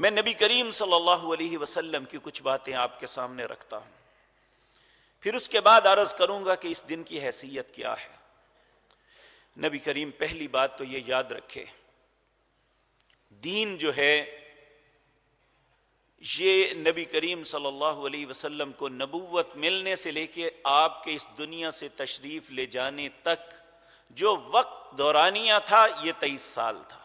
میں نبی کریم صلی اللہ علیہ وسلم کی کچھ باتیں آپ کے سامنے رکھتا ہوں، پھر اس کے بعد عرض کروں گا کہ اس دن کی حیثیت کیا ہے۔ نبی کریم پہلی بات تو یہ یاد رکھے، دین جو ہے یہ نبی کریم صلی اللہ علیہ وسلم کو نبوت ملنے سے لے کے آپ کے اس دنیا سے تشریف لے جانے تک جو وقت دورانیہ تھا، یہ 23 سال تھا۔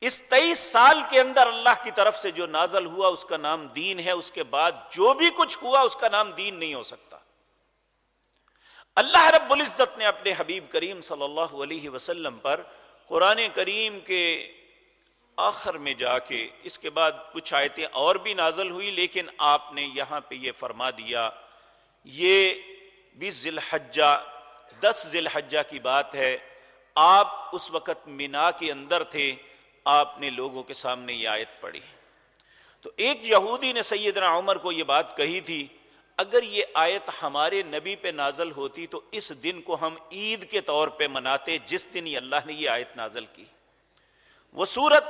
اس 23 سال کے اندر اللہ کی طرف سے جو نازل ہوا اس کا نام دین ہے، اس کے بعد جو بھی کچھ ہوا اس کا نام دین نہیں ہو سکتا۔ اللہ رب العزت نے اپنے حبیب کریم صلی اللہ علیہ وسلم پر قرآن کریم کے آخر میں جا کے، اس کے بعد کچھ آیتیں اور بھی نازل ہوئی، لیکن آپ نے یہاں پہ یہ فرما دیا، یہ 20 ذی الحجہ 10 ذی الحجہ کی بات ہے، آپ اس وقت مینا کے اندر تھے، آپ نے لوگوں کے سامنے یہ آیت پڑھی تو ایک یہودی نے سیدنا عمر کو یہ بات کہی تھی، اگر یہ آیت ہمارے نبی پہ نازل ہوتی تو اس دن کو ہم عید کے طور پہ مناتے جس دن یہ اللہ نے یہ آیت نازل کی۔ وہ سورت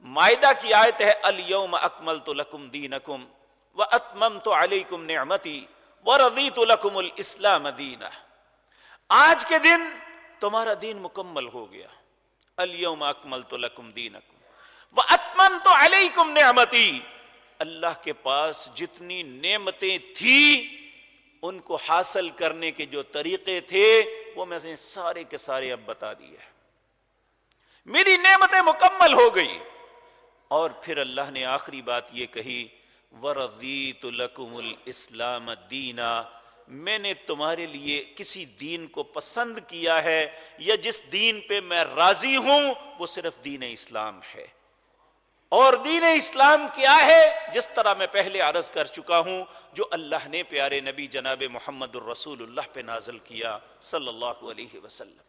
مائدہ کی آیت ہے، الیوم اکملت لکم دینکم واتممت علیکم نعمتی ورضیت لکم الاسلام دینا۔ آج کے دن تمہارا دین مکمل ہو گیا، الیوم اکملت لکم دینکم واتممت علیکم نعمتی۔ اللہ کے پاس جتنی نعمتیں تھیں ان کو حاصل کرنے کے جو طریقے تھے وہ میں نے سارے کے سارے اب بتا دیے، میری نعمتیں مکمل ہو گئی۔ اور پھر اللہ نے آخری بات یہ کہی، وَرَضِيتُ لَكُمُ الْإِسْلَامَ دِينًا، میں نے تمہارے لیے کسی دین کو پسند کیا ہے یا جس دین پہ میں راضی ہوں وہ صرف دین اسلام ہے۔ اور دین اسلام کیا ہے؟ جس طرح میں پہلے عرض کر چکا ہوں، جو اللہ نے پیارے نبی جناب محمد الرسول اللہ پہ نازل کیا صلی اللہ علیہ وسلم۔